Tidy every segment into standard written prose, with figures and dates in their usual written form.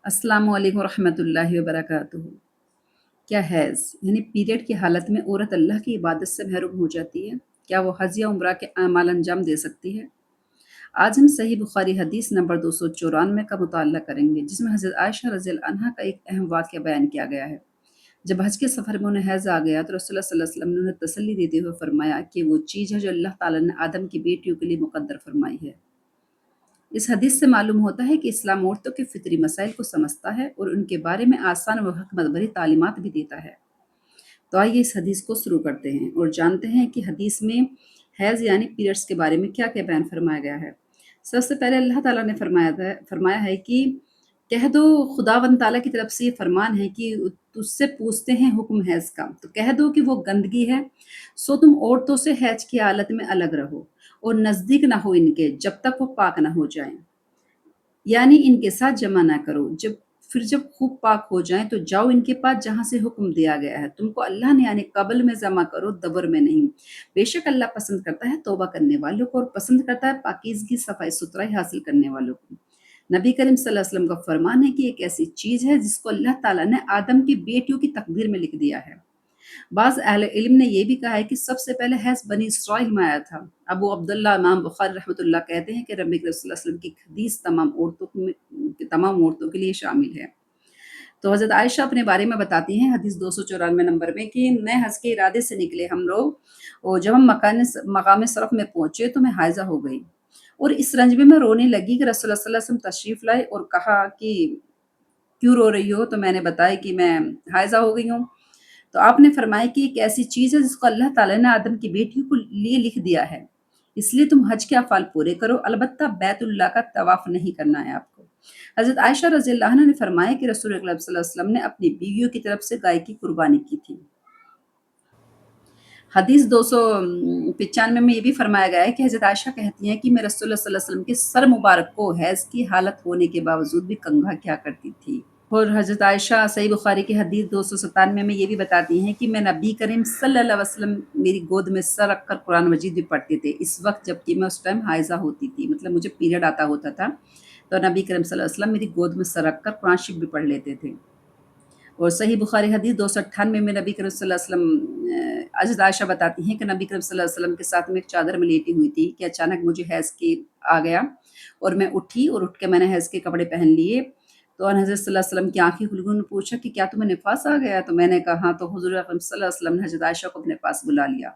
अस्सलामु अलैकुम रहमतुल्लाहि व बरकातुहू। क्या हैज़ यानी पीरियड की हालत में औरत अल्लाह की इबादत से महरूम हो जाती है? क्या वो हज या उम्रा के अमाल अंजाम दे सकती है? आज हम सही बुखारी हदीस नंबर 294 का मुताला करेंगे, जिसमें हज़रत आयशा रज़ियल्लाहु अन्हा का एक अहम वाक़या बयान किया गया है। जब हज के सफ़र में उन्हें हैज़ आ गया तो रसूलुल्लाह सल्लल्लाहु अलैहि वसल्लम ने उन्हें तसल्ली देते हुए फरमाया कि वो चीज़ है जो अल्लाह ताला ने आदम की बेटियों के लिए मुक़द्दर फरमाई है। इस हदीस से मालूम होता है कि इस्लाम औरतों के फितरी मसाइल को समझता है और उनके बारे में आसान व हिकमत भरी तालीमात भी देता है। तो आइए इस हदीस को शुरू करते हैं और जानते हैं कि हदीस में हैज़ यानी पीरियड्स के बारे में क्या-क्या बयान फरमाया गया है। सबसे पहले अल्लाह ताला ने फरमाया है कि कह दो, खुदावंद ताला की तरफ से ये फरमान है कि तुझसे पूछते हैं हुक्म हैज़ का, तो कह दो कि वो गंदगी है, सो तुम औरतों से हैज की हालत में अलग रहो और नज़दीक ना हो इनके जब तक वो पाक ना हो जाएँ। यानी इनके साथ जमा ना करो। जब खूब पाक हो जाएँ तो जाओ इनके पास जहाँ से हुक्म दिया गया है। तुमको अल्लाह ने यानी क़ब्ल में जमा करो, दबर में नहीं। बेशक अल्लाह पसंद करता है तौबा करने वालों को और पसंद करता है पाकीज़गी, सफ़ाई-सुथराई हासिल करने वालों को। नबी करीम सल्लल्लाहु अलैहि वसल्लम का फरमान है कि एक ऐसी चीज़ है जिसको अल्लाह ताला ने आदम की बेटियों की तकदीर में लिख दिया है। बाज़ अहले इल्म ने ये भी कहा है कि सबसे पहले हैज़ बनी इसराइल में आया था। अबू अब्दुल्लाह इमाम बुखारी रहमतुल्लाह कहते हैं कि नबी करीम सल्लल्लाहु अलैहि वसल्लम की हदीस तमाम औरतों के लिए शामिल है। तो हज़रत आयशा अपने बारे में बताती हैं हदीस 294 नंबर में कि मैं हज के इरादे से निकले हम लोग, और जब हम मकाम सरफ़ में पहुँचे तो मैं हाइज़ा हो गई और इस रंज में मैं रोने लगी कि रसूलुल्लाह सल्लल्लाहु अलैहि वसल्लम तशरीफ़ लाए और कहा कि क्यों रो रही हो? तो मैंने बताया कि मैं हाइज़ा हो गई हूँ। तो आपने फरमाया कि एक ऐसी चीज़ है जिसको अल्लाह ताला ने आदम की बेटियों को लिए लिख दिया है। इसलिए तुम हज के अफ़ाल पूरे करो, अलबत्ता बैतुल्लाह का तवाफ़ नहीं करना है आपको। हज़रत आयशा रज़ियल्लाहु अन्हा ने फरमाया कि रसूल अकरम सल्लल्लाहु अलैहि वसल्लम ने अपनी बीवियों की तरफ से गाय की कुर्बानी की थी। हदीस 295 में ये भी फरमाया गया है कि हज़रत आयशा कहती हैं कि मैं रसूलुल्लाह सल्लल्लाहु अलैहि वसल्लम के सर मुबारक को हैज़ की हालत होने के बावजूद भी कंघा किया करती थी। और हज़रत आयशा सही बुखारी की हदीस 297 में ये भी बताती हैं कि मैं नबी करीम सल्लल्लाहु अलैहि वसल्लम मेरी गोद में सर रखकर कुरान मजीद भी पढ़ते थे, इस वक़्त जबकि मैं उस टाइम हाइज़ा होती थी, मतलब मुझे पीरियड आता होता था। तो नबी करीम सल्लल्लाहु अलैहि वसल्लम मेरी गोद में सर रखकर कुरान शरीफ भी पढ़ लेते थे। और सही बुखारी हदीस 298 में नबी करीम सल्लल्लाहु अलैहि वसल्लम हज़रत आयशा बताती हैं कि नबी करीम सल्लल्लाहु अलैहि वसल्लम के साथ में एक चादर में लेटी हुई थी कि अचानक मुझे हैज़ की आ गया और मैं उठी और उठ के मैंने हैज़ के कपड़े पहन लिए। तो हज़रत सल्लल्लाहु अलैहि वसल्लम की आँखें खुल गई, उन्होंने पूछा कि क्या तुम्हें निफ़ास आ गया? तो मैंने कहा हाँ, तो हुज़ूर अकरम सल्लल्लाहु अलैहि वसल्लम ने हज़रत आयशा को अपने पास बुला लिया।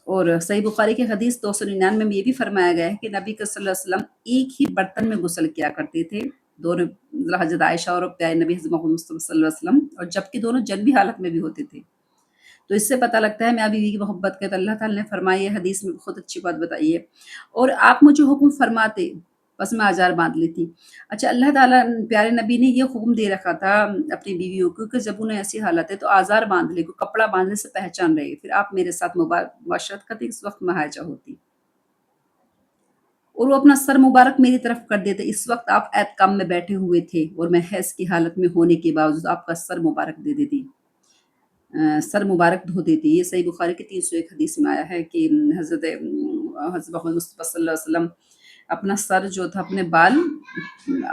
और सही बुखारी की हदीस 299 में ये भी फरमाया गया है कि नबी का सल्लल्लाहु अलैहि वसल्लम एक ही बर्तन में गुस्ल किया करते थे। दोनों, मतलब हज़रत आयशा और प्यारे नबी हज़रत मोहम्मद मुस्तफ़ा सल्लल्लाहु अलैहि वसल्लम, और जबकि दोनों जनबी हालत में भी होते थे। तो इससे पता लगता है मियाँ बीवी की मोहब्बत का, तो अल्लाह ताला ने फरमाई है हदीस में, बहुत अच्छी बात बताई है। और आप मुझे हुक्म फरमाते, बस मैं आज़ार बाँध लेती। अच्छा, अल्लाह ताला प्यारे नबी ने ये हुक्म दे रखा था अपनी बीवियों को कि जब उन्हें ऐसी हालत है तो आज़ार बाँध ले, कोई कपड़ा बाँधने से पहचान रहे, फिर आप मेरे साथ मुबाशरत करती, इस वक़्त मैं हाइजा होती। और वो अपना सर मुबारक मेरी तरफ कर देते, इस वक़्त आप एहतिकाम में बैठे हुए थे और मैं हैज़ की हालत में होने के बावजूद आपका सर मुबारक दे देती। सर मुबारक धो देती। ये सही बुखारी की 301 हदीस में आया है कि हज़रत मोहम्मद मुस्तफ़ा सल्लल्लाहु अलैहि वसल्लम अपना सर जो था, अपने बाल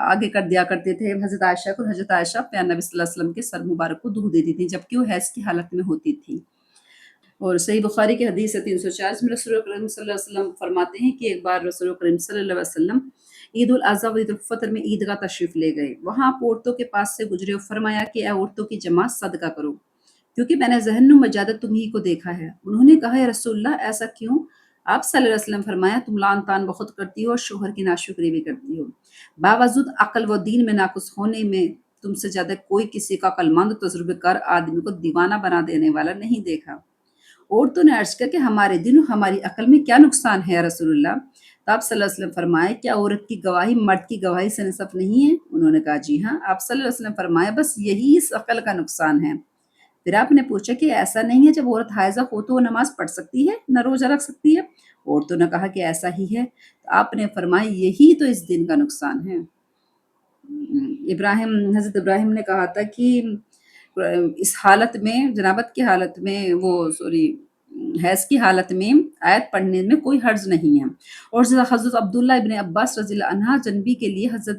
आगे कर दिया करते थे हज़रत आयशा को, हज़रत आयशा प्यारे नबी सल्लल्लाहु अलैहि वसल्लम के सर मुबारक को धो देती थी, जबकि वो हैज़ की हालत में होती थी। और सही बुखारी की हदीस है 340 में रसूल करीम सल्लल्लाहु अलैहि वसल्लम फरमाते हैं कि एक बार रसूल करीम सल्लल्लाहु अलैहि वसल्लम ईद उल अज़हा व ईद उल फ़ितर में ईदगाह तशरीफ़ ले गए। वहाँ आप औरतों के पास से गुजरे और फरमाया कि ऐ औरतों की जमात सदका करो, क्योंकि मैंने ज़हन्नुम में ज़्यादा तुम्ही को देखा है। उन्होंने कहा, या रसूलल्लाह ऐसा क्यों? आप सल्लल्लाहु अलैहि वसल्लम फरमाया, तुम लान-तान बहुत करती हो और शौहर की नाशुक्री भी करती हो। बावजूद अक्ल व दीन में नाक़ुस होने में तुमसे ज़्यादा कोई किसी का अक्लमंद तजुर्बेकार आदमी को दीवाना बना देने वाला नहीं देखा। औरतों ने अर्ज़ किया कि हमारे दिन और हमारी अक्ल में क्या नुकसान है या रसूलल्लाह? तो आप सल्लल्लाहु अलैहि वसल्लम फरमाए, क्या औरत की गवाही मर्द की गवाही से नसब नहीं है? उन्होंने कहा, जी हाँ। आप सल्लल्लाहु अलैहि वसल्लम फरमाया, बस यही इस अक्ल का नुकसान है। फिर आपने पूछा कि ऐसा नहीं है जब औरत हाइज़ा हो तो वो नमाज़ पढ़ सकती है, न रोज़ा रख सकती है? औरतों ने कहा कि ऐसा ही है। तो आपने फरमाया, यही तो इस दिन का नुकसान है। हज़रत इब्राहिम ने कहा था कि इस हालत में, जनाबत की हालत में, वो सॉरी हैज़ की हालत में आयत पढ़ने में कोई हर्ज नहीं है। और हज़रत अब्दुल्लाह इब्न अब्बास रज़ियल्लाहु अन्हा जनबी के लिए हज़रत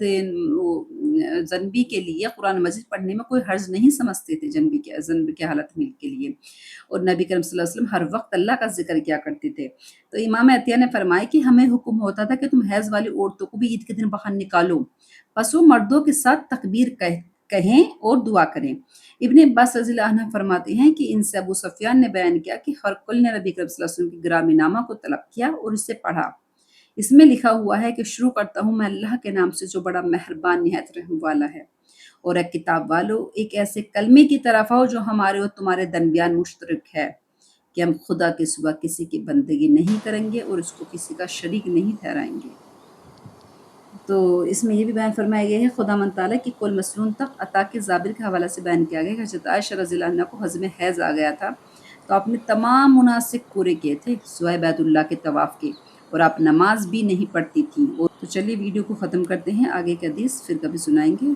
ज़نبی کے لیے قرآن مجید پڑھنے میں کوئی حرج نہیں سمجھتے تھے، ذنب کی حالت میں کے لیے، اور نبی کریم صلی اللہ علیہ وسلم ہر وقت اللہ کا ذکر کیا کرتے تھے۔ تو امام عطیہ نے فرمایا کہ ہمیں حکم ہوتا تھا کہ تم حیض والی عورتوں کو بھی عید کے دن باہر نکالو، پس وہ مردوں کے ساتھ تکبیر کہیں اور دعا کریں۔ ابن عباس رضی اللہ عنہ فرماتے ہیں کہ ان سے ابو سفیان نے بیان کیا کہ ہرقل نے نبی کریم صلی اللہ علیہ وسلم کی گرامی نامہ کو طلب کیا اور اسے پڑھا۔ اس میں لکھا ہوا ہے کہ شروع کرتا ہوں میں اللہ کے نام سے جو بڑا مہربان نہایت رحم والا ہے، اور ایک کتاب والو ایک ایسے کلمے کی طرف آؤ جو ہمارے اور تمہارے درمیان مشترک ہے، کہ ہم خدا کے سوا کسی کی بندگی نہیں کریں گے اور اس کو کسی کا شریک نہیں ٹھہرائیں گے۔ تو اس میں یہ بھی بیان فرمایا گیا ہے خدا من تعالیٰ کی کل مسلون تک عطا کے زابر کے حوالے سے بیان کیا گیا کہ حضرت عائشہ رضی اللہ عنہ کو حزم حیض آ گیا تھا، تو آپ نے تمام مناسک پورے کیے تھے سوائے بیت اللہ کے طواف کے، اور آپ نماز بھی نہیں پڑھتی تھیں۔ تو چلیے ویڈیو کو ختم کرتے ہیں، آگے کے حدیث پھر کبھی سنائیں گے۔